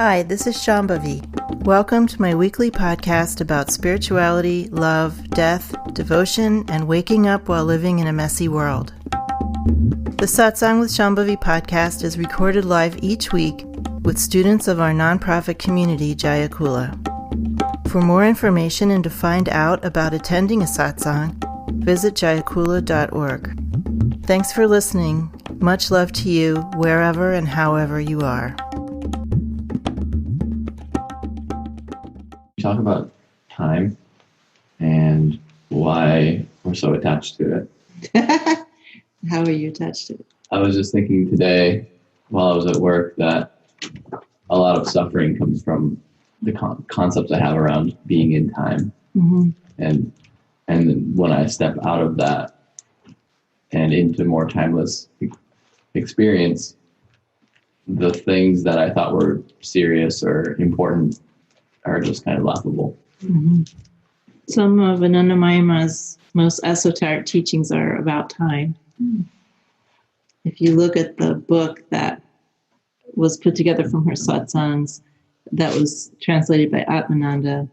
Hi, this is Shambhavi. Welcome to my weekly podcast about spirituality, love, death, devotion, and waking up while living in a messy world. The Satsang with Shambhavi podcast is recorded live each week with students of our nonprofit community, Jayakula. For more information and to find out about attending a satsang, visit jayakula.org. Thanks for listening. Much love to you, wherever and however you are. Talk about time and why we're so attached to it. How are you attached to it? I was just thinking today while I was at work that a lot of suffering comes from the concepts I have around being in time. Mm-hmm. And when I step out of that and into more timeless experience, the things that I thought were serious or important are just kind of laughable. Mm-hmm. Some of Anandamayima's most esoteric teachings are about time. If you look at the book that was put together from her satsangs, that was translated by Atmananda,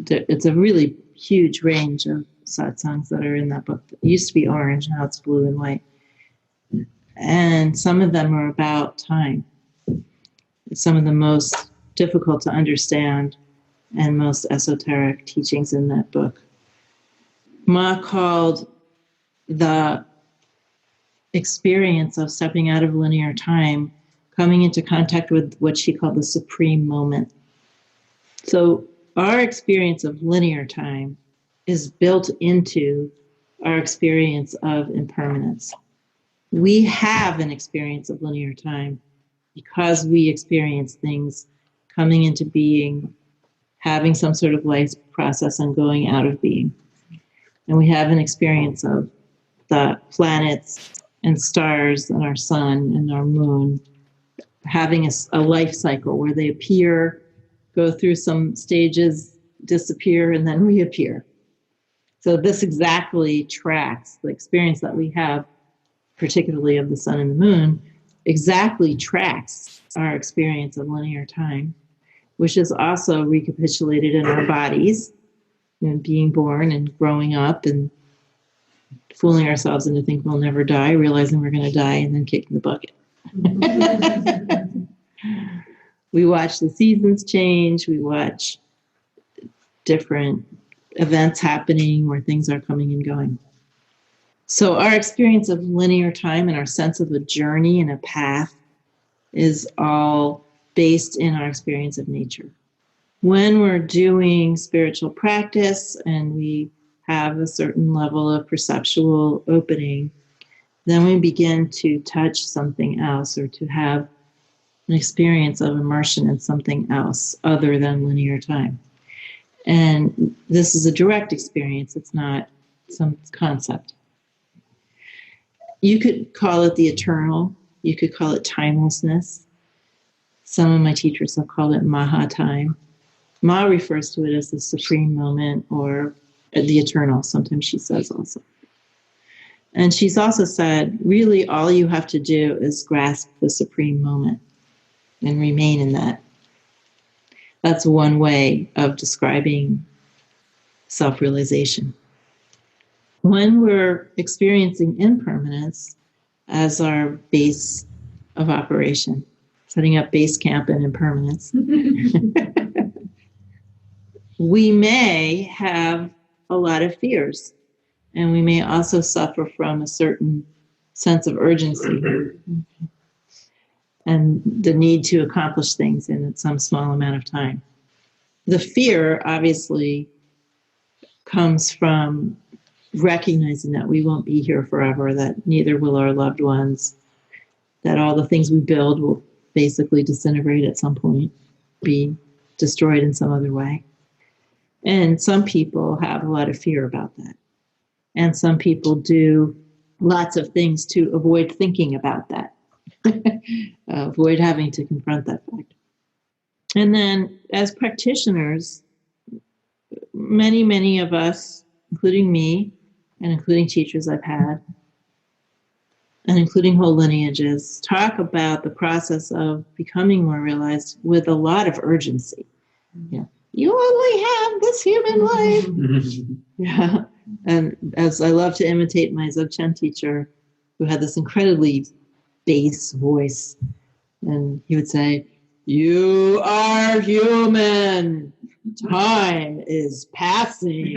it's a really huge range of satsangs that are in that book. It used to be orange, now it's blue and white. And some of them are about time. Some of the most difficult to understand and most esoteric teachings in that book. Ma called the experience of stepping out of linear time coming into contact with what she called the supreme moment. So our experience of linear time is built into our experience of impermanence. We have an experience of linear time because we experience things coming into being, having some sort of life process and going out of being. And we have an experience of the planets and stars and our sun and our moon having a life cycle where they appear, go through some stages, disappear, and then reappear. So this exactly tracks the experience that we have, particularly of the sun and the moon, exactly tracks our experience of linear time, which is also recapitulated in our bodies, being born and growing up and fooling ourselves into thinking we'll never die, realizing we're going to die, and then kicking the bucket. We watch the seasons change. We watch different events happening where things are coming and going. So our experience of linear time and our sense of a journey and a path is all based in our experience of nature. When we're doing spiritual practice and we have a certain level of perceptual opening, then we begin to touch something else or to have an experience of immersion in something else other than linear time. And this is a direct experience. It's not some concept. You could call it the eternal. You could call it timelessness. Some of my teachers have called it Maha time. Ma refers to it as the supreme moment or the eternal. Sometimes she says also. And she's also said, really, all you have to do is grasp the supreme moment and remain in that. That's one way of describing self-realization. When we're experiencing impermanence as our base of operation, setting up base camp in impermanence, we may have a lot of fears, and we may also suffer from a certain sense of urgency and the need to accomplish things in some small amount of time. The fear obviously comes from recognizing that we won't be here forever, that neither will our loved ones, that all the things we build will basically disintegrate at some point, be destroyed in some other way. And some people have a lot of fear about that. And some people do lots of things to avoid thinking about that, avoid having to confront that fact. And then as practitioners, many of us, including me and including teachers I've had, and including whole lineages, talk about the process of becoming more realized with a lot of urgency. Yeah. You only have this human life. Yeah. And as I love to imitate my Dzogchen teacher, who had this incredibly bass voice, and he would say, "You are human. Time is passing."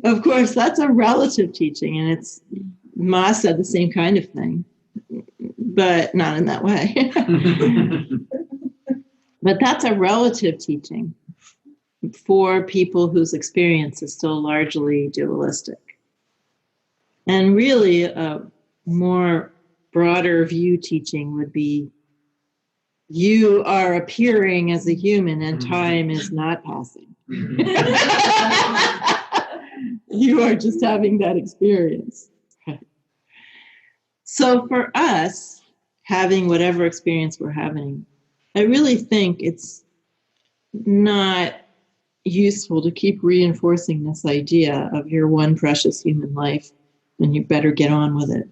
Of course, that's a relative teaching, and it's Ma said the same kind of thing, but not in that way. But that's a relative teaching for people whose experience is still largely dualistic. And really, a more broader view teaching would be, you are appearing as a human and time is not passing. You are just having that experience. So for us, having whatever experience we're having, I really think it's not useful to keep reinforcing this idea of your one precious human life and you better get on with it.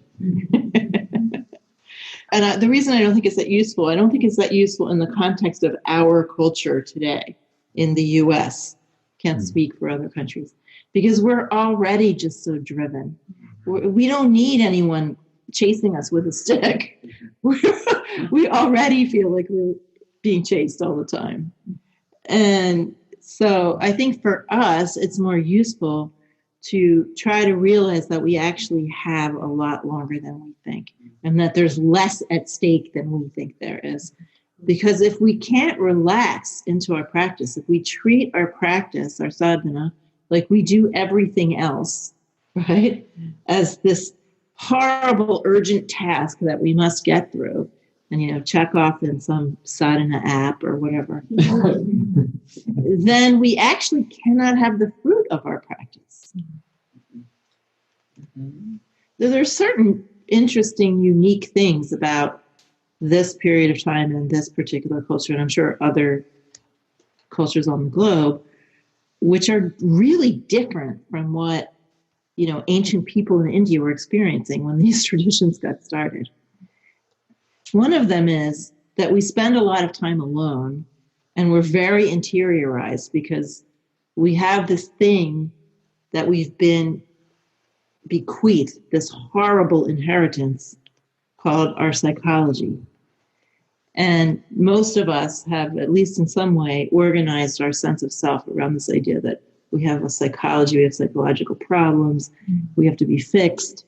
And the reason I don't think it's that useful, I don't think it's that useful in the context of our culture today in the US. Can't speak for other countries. Because we're already just so driven. We don't need anyone chasing us with a stick. We already feel like we're being chased all the time. And so I think for us, it's more useful to try to realize that we actually have a lot longer than we think, and that there's less at stake than we think there is. Because if we can't relax into our practice, if we treat our practice, our sadhana, like we do everything else, right, as this horrible, urgent task that we must get through, and, check off in some sadhana app or whatever, then we actually cannot have the fruit of our practice. There are certain interesting, unique things about this period of time and this particular culture, and I'm sure other cultures on the globe, which are really different from what, ancient people in India were experiencing when these traditions got started. One of them is that we spend a lot of time alone, and we're very interiorized because we have this thing that we've been bequeathed, this horrible inheritance called our psychology. And most of us have, at least in some way, organized our sense of self around this idea that we have a psychology, we have psychological problems, we have to be fixed,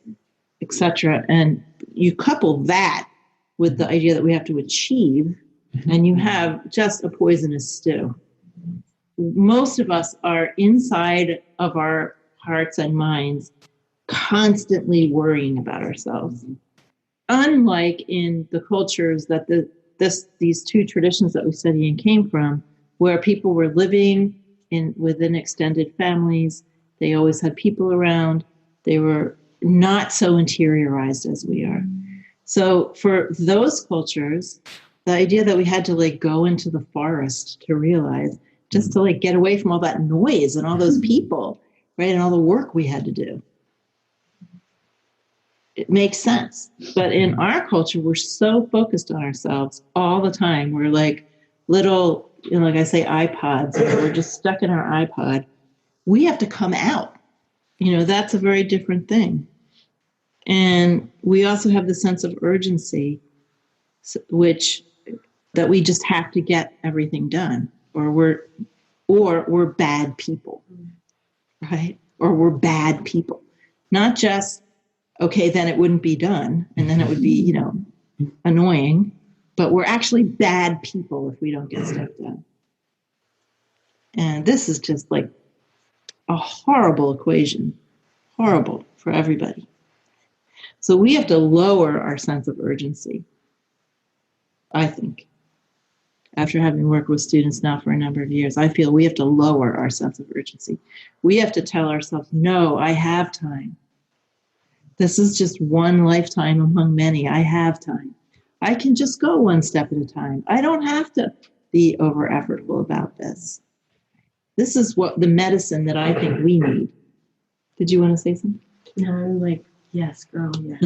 etc. And you couple that with the idea that we have to achieve, and you have just a poisonous stew. Most of us are inside of our hearts and minds constantly worrying about ourselves. Unlike in the cultures that these two traditions that we study in came from, where people were living within extended families, they always had people around, they were not so interiorized as we are. So for those cultures, the idea that we had to go into the forest to realize, just to get away from all that noise and all those people, right, and all the work we had to do, it makes sense. But in our culture, we're so focused on ourselves all the time. We're like little, like I say, iPods. We're just stuck in our iPod. We have to come out. That's a very different thing. And we also have the sense of urgency, that we just have to get everything done, or we're bad people, right? Or we're bad people. Not just, okay, then it wouldn't be done, and then it would be, annoying, but we're actually bad people if we don't get stuff done. And this is just a horrible equation, horrible for everybody. So we have to lower our sense of urgency, I think. After having worked with students now for a number of years, I feel we have to lower our sense of urgency. We have to tell ourselves, no, I have time. This is just one lifetime among many. I have time. I can just go one step at a time. I don't have to be over effortful about this. This is what the medicine that I think we need. Did you want to say something? No, I'm like, yes, girl, yes.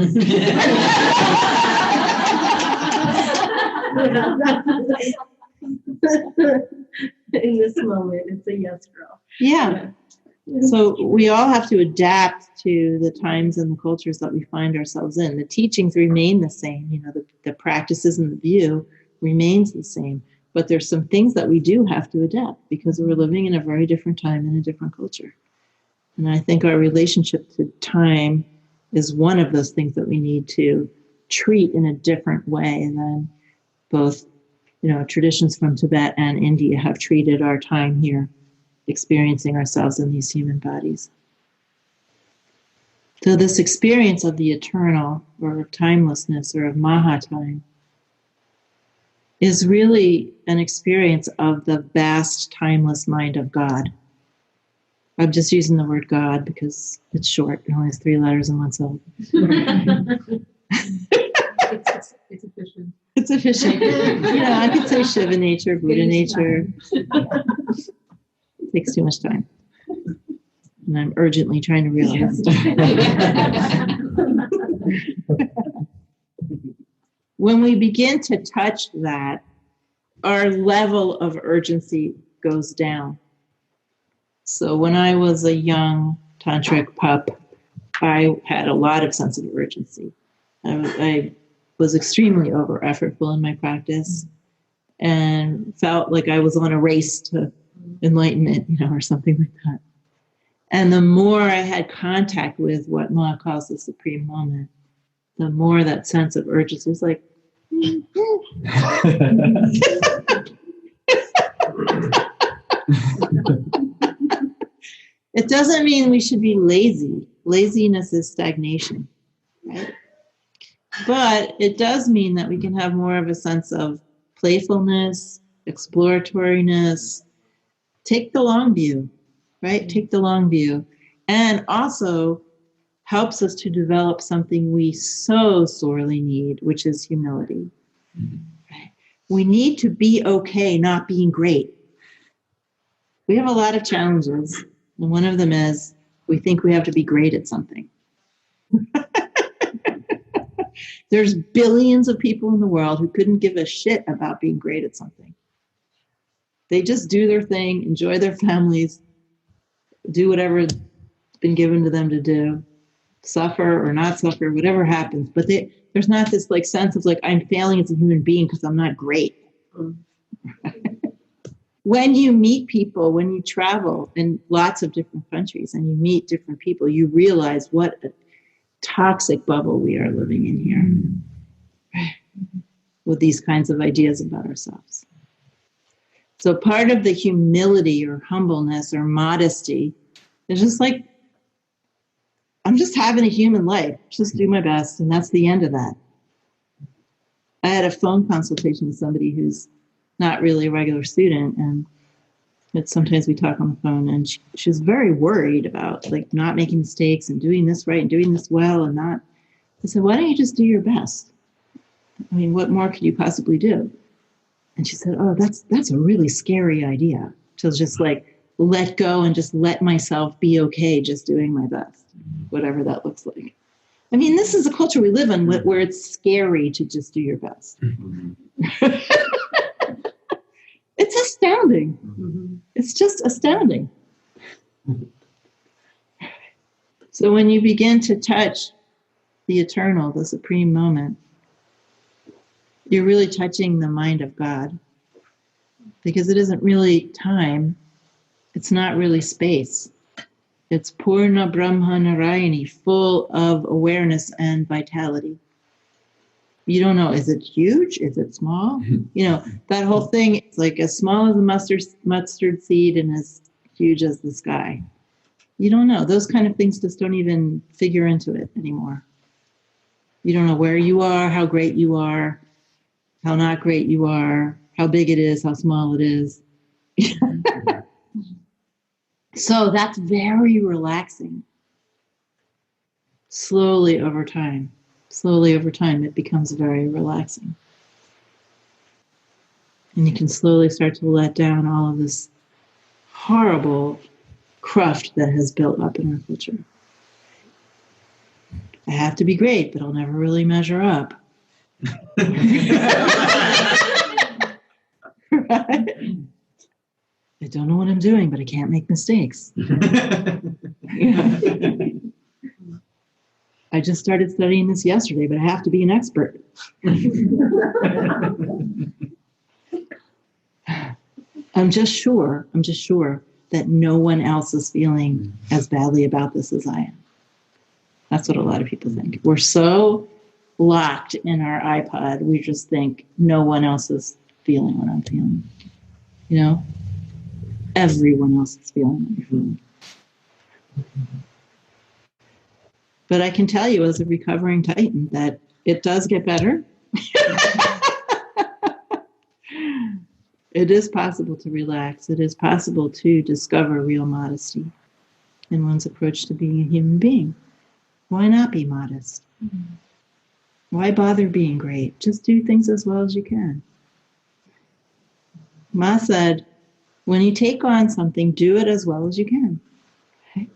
In this moment, it's a yes, girl. Yeah. So we all have to adapt to the times and the cultures that we find ourselves in. The teachings remain the same. The practices and the view remains the same. But there's some things that we do have to adapt because we're living in a very different time in a different culture. And I think our relationship to time is one of those things that we need to treat in a different way than both, traditions from Tibet and India have treated our time here, experiencing ourselves in these human bodies. So this experience of the eternal or of timelessness or of Mahatime is really an experience of the vast, timeless mind of God. I'm just using the word God because it's short. It only has 3 letters and 1 syllable. It's efficient. It's efficient. I could say Shiva nature, Buddha nature. It takes too much time. And I'm urgently trying to realize. When we begin to touch that, our level of urgency goes down. So when I was a young tantric pup, I had a lot of sense of urgency. I was extremely over-effortful in my practice and felt like I was on a race to enlightenment, or something like that. And the more I had contact with what Ma calls the supreme moment, the more that sense of urgency was like, it doesn't mean we should be lazy. Laziness is stagnation, right? But it does mean that we can have more of a sense of playfulness, exploratoriness. Take the long view, right? Take the long view. And also helps us to develop something we so sorely need, which is humility. Right? We need to be okay not being great. We have a lot of challenges. And one of them is we think we have to be great at something. There's billions of people in the world who couldn't give a shit about being great at something. They just do their thing, enjoy their families, do whatever's been given to them to do, suffer or not suffer, whatever happens. But there's not this sense of I'm failing as a human being because I'm not great. When you meet people, when you travel in lots of different countries and you meet different people, you realize what a toxic bubble we are living in here with these kinds of ideas about ourselves. So part of the humility or humbleness or modesty is just I'm just having a human life, just do my best, and that's the end of that. I had a phone consultation with somebody who's not really a regular student, and sometimes we talk on the phone, and she was very worried about not making mistakes and doing this right and doing this well and not. I said, why don't you just do your best? I mean, what more could you possibly do? And she said, oh, that's a really scary idea, to just let go and just let myself be okay just doing my best, whatever that looks like. I mean, this is a culture we live in where it's scary to just do your best. It's astounding. Mm-hmm. It's just astounding. So when you begin to touch the eternal, the supreme moment, you're really touching the mind of God, because it isn't really time. It's not really space. It's Purna Brahma Narayani, full of awareness and vitality. You don't know, is it huge? Is it small? That whole thing, it's as small as a mustard seed and as huge as the sky. You don't know. Those kind of things just don't even figure into it anymore. You don't know where you are, how great you are, how not great you are, how big it is, how small it is. So that's very relaxing. Slowly over time, it becomes very relaxing. And you can slowly start to let down all of this horrible cruft that has built up in our culture. I have to be great, but I'll never really measure up. Right? I don't know what I'm doing, but I can't make mistakes. I just started studying this yesterday, but I have to be an expert. I'm just sure that no one else is feeling as badly about this as I am. That's what a lot of people think. We're so locked in our iPod, we just think no one else is feeling what I'm feeling. You know? Everyone else is feeling what I'm feeling. But I can tell you as a recovering Titan that it does get better. It is possible to relax. It is possible to discover real modesty in one's approach to being a human being. Why not be modest? Why bother being great? Just do things as well as you can. Ma said, when you take on something, do it as well as you can. Okay?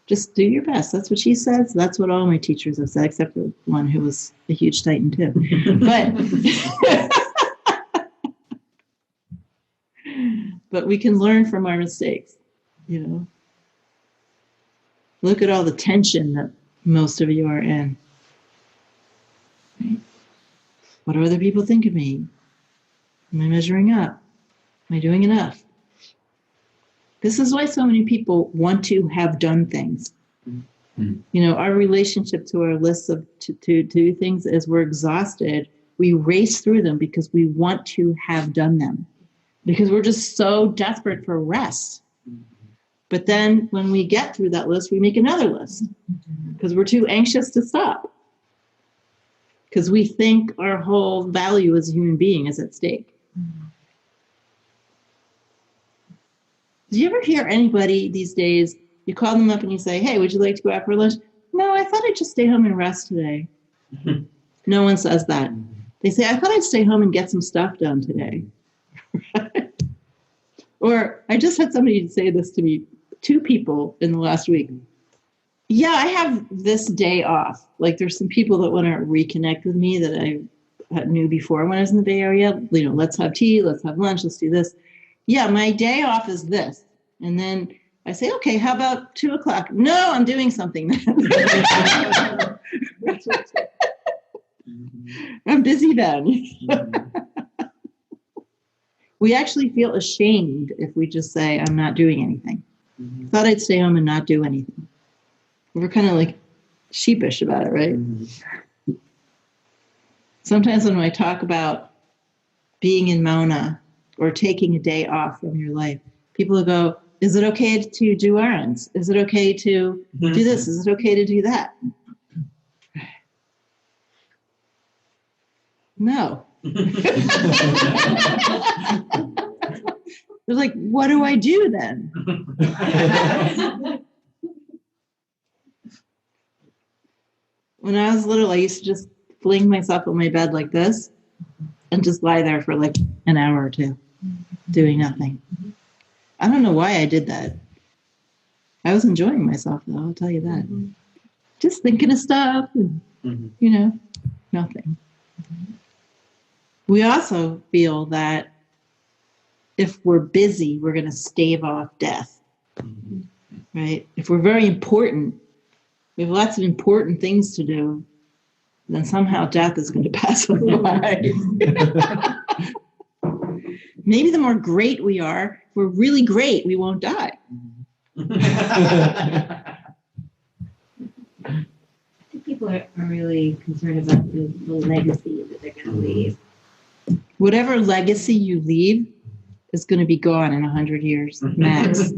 Just do your best. That's what she says. That's what all my teachers have said, except for one who was a huge Titan too. But we can learn from our mistakes, you know. Look at all the tension that most of you are in. Right? What do other people think of me? Am I measuring up? Am I doing enough? This is why so many people want to have done things. Mm-hmm. You know, our relationship to our lists of to do things is we're exhausted. We race through them because we want to have done them. Because we're just so desperate for rest. But then when we get through that list, we make another list because we're too anxious to stop. Because we think our whole value as a human being is at stake. Do you ever hear anybody these days, you call them up and you say, hey, would you like to go out for lunch? No, I thought I'd just stay home and rest today. No one says that. They say, I thought I'd stay home and get some stuff done today. Or I just had somebody say this to me, 2 people in the last week. Yeah, I have this day off. Like there's some people that want to reconnect with me that I knew before when I was in the Bay Area. You know, let's have tea, let's have lunch, let's do this. Yeah, my day off is this. And then I say, okay, how about 2:00? No, I'm doing something. I'm busy then. We actually feel ashamed if we just say, I'm not doing anything. Mm-hmm. Thought I'd stay home and not do anything. We're kind of like sheepish about it, right? Mm-hmm. Sometimes when I talk about being in Mauna or taking a day off from your life, people will go, is it okay to do errands? Is it okay to do this? Is it okay to do that? No. They're like, what do I do then? When I was little, I used to just fling myself on my bed like this and just lie there for like an hour or 2 doing nothing. I don't know why I did that. I was enjoying myself, though, I'll tell you that. Just thinking of stuff and, you know, nothing. We also feel that if we're busy, we're going to stave off death, right? If we're very important, we have lots of important things to do, then somehow death is going to pass us by. Maybe the more great we are, if we're really great, we won't die. I think people are really concerned about the legacy that they're going to leave. Whatever legacy you leave is going to be gone in 100 years max.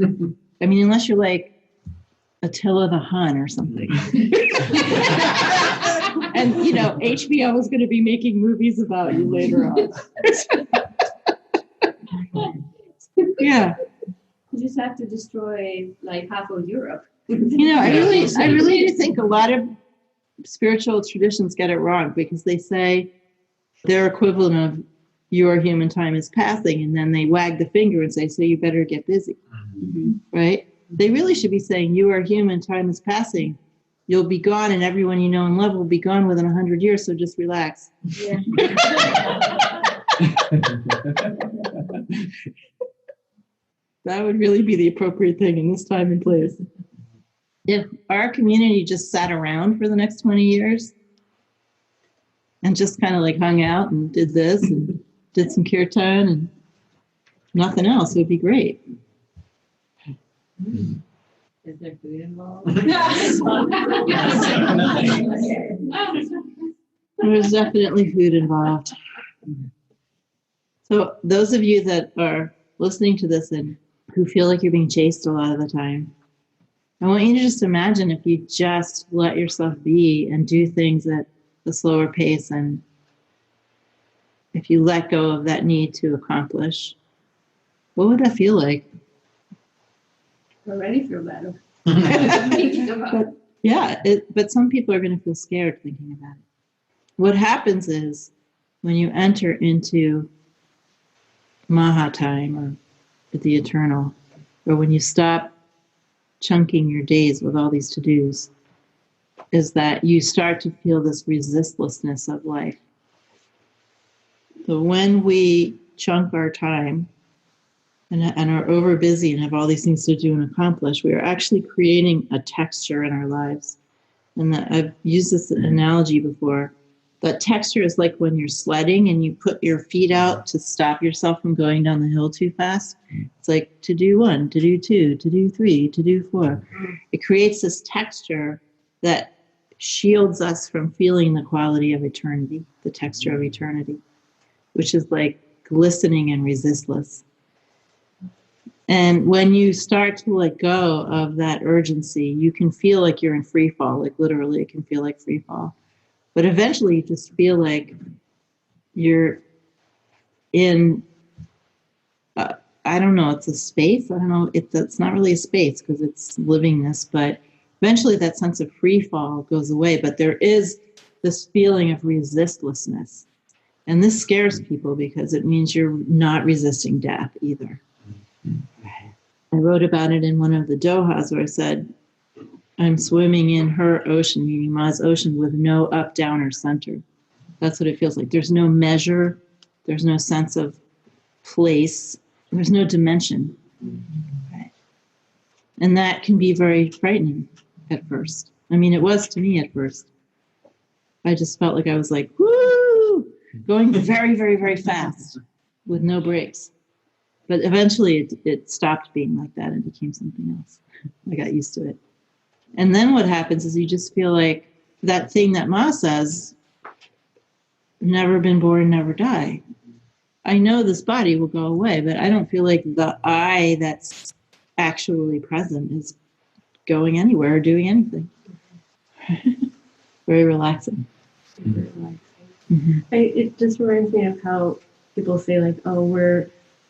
I mean, unless you're like Attila the Hun or something. And, you know, HBO is going to be making movies about you later on. Yeah. You just have to destroy like half of Europe. You know, I really do think a lot of spiritual traditions get it wrong because they say their equivalent of your human time is passing, and then they wag the finger and say, so you better get busy, right? They really should be saying, you are human, time is passing. You'll be gone, and everyone you know and love will be gone within 100 years, so just relax. Yeah. That would really be the appropriate thing in this time and place. If our community just sat around for the next 20 years and just kind of like hung out and did this and did some kirtan and nothing else, it would be great. Is there food involved? There's definitely food involved. So those of you that are listening to this and who feel like you're being chased a lot of the time, I want you to just imagine if you just let yourself be and do things at a slower pace, and if you let go of that need to accomplish, what would that feel like? Already feel better. But some people are going to feel scared thinking about it. What happens is when you enter into Maha time or the eternal, or when you stop chunking your days with all these to-dos, is that you start to feel this resistlessness of life. So when we chunk our time and are over busy and have all these things to do and accomplish, we are actually creating a texture in our lives. And I've used this analogy before. That texture is like when you're sledding and you put your feet out to stop yourself from going down the hill too fast. It's like to do 1, to do 2, to do 3, to do 4. It creates this texture that shields us from feeling the quality of eternity, the texture of eternity, which is like glistening and resistless. And when you start to let go of that urgency, you can feel like you're in free fall, like literally it can feel like free fall. But eventually you just feel like you're in, I don't know, it's a space. I don't know, it's not really a space because it's livingness, but eventually that sense of free fall goes away. But there is this feeling of resistlessness. And this scares people because it means you're not resisting death either. I wrote about it in one of the dohas where I said, I'm swimming in her ocean, meaning Ma's ocean, with no up, down, or center. That's what it feels like. There's no measure. There's no sense of place. There's no dimension. Right? And that can be very frightening at first. I mean, it was to me at first. I just felt like I was like, woo, going very, very, very fast with no brakes. But eventually it stopped being like that and became something else. I got used to it. And then what happens is you just feel like that thing that Ma says, never been born, never die. I know this body will go away, but I don't feel like the I that's actually present is going anywhere or doing anything. Very relaxing. Super relaxing. Mm-hmm. It just reminds me of how people say like, oh,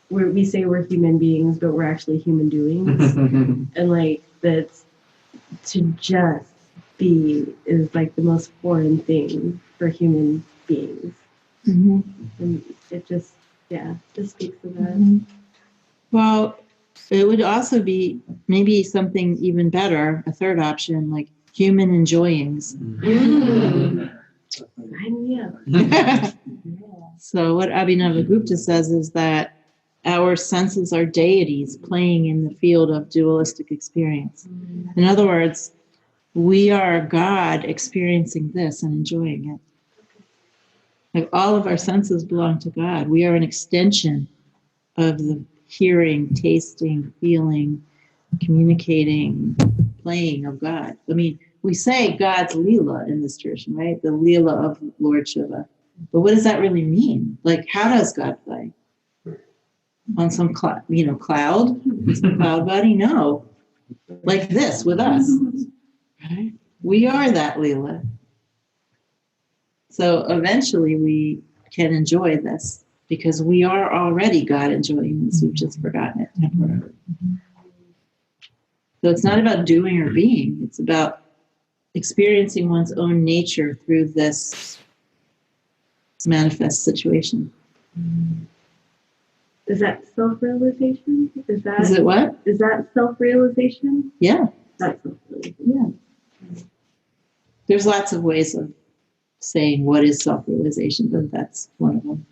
we say we're human beings, but we're actually human doings. And like that's to just be is like the most foreign thing for human beings. Mm-hmm. And it just speaks to that. Mm-hmm. Well, it would also be maybe something even better, a third option, like human enjoyings. So what Abhinavagupta says is that our senses are deities playing in the field of dualistic experience. In other words, we are God experiencing this and enjoying it. Like all of our senses belong to God. We are an extension of the hearing, tasting, feeling, communicating, playing of God. I mean, we say God's Leela in this tradition, right? The Leela of Lord Shiva. But what does that really mean? Like, how does God play? On some cloud, some cloud body? No. Like this with us. Right? We are that Leela. So eventually we can enjoy this because we are already God enjoying this. We've just forgotten it temporarily. So it's not about doing or being. It's about experiencing one's own nature through this manifest situation. Is that self-realization? Is it what? Is that self-realization? Yeah. That's self-realization. Yeah. There's lots of ways of saying what is self-realization, but that's one of them.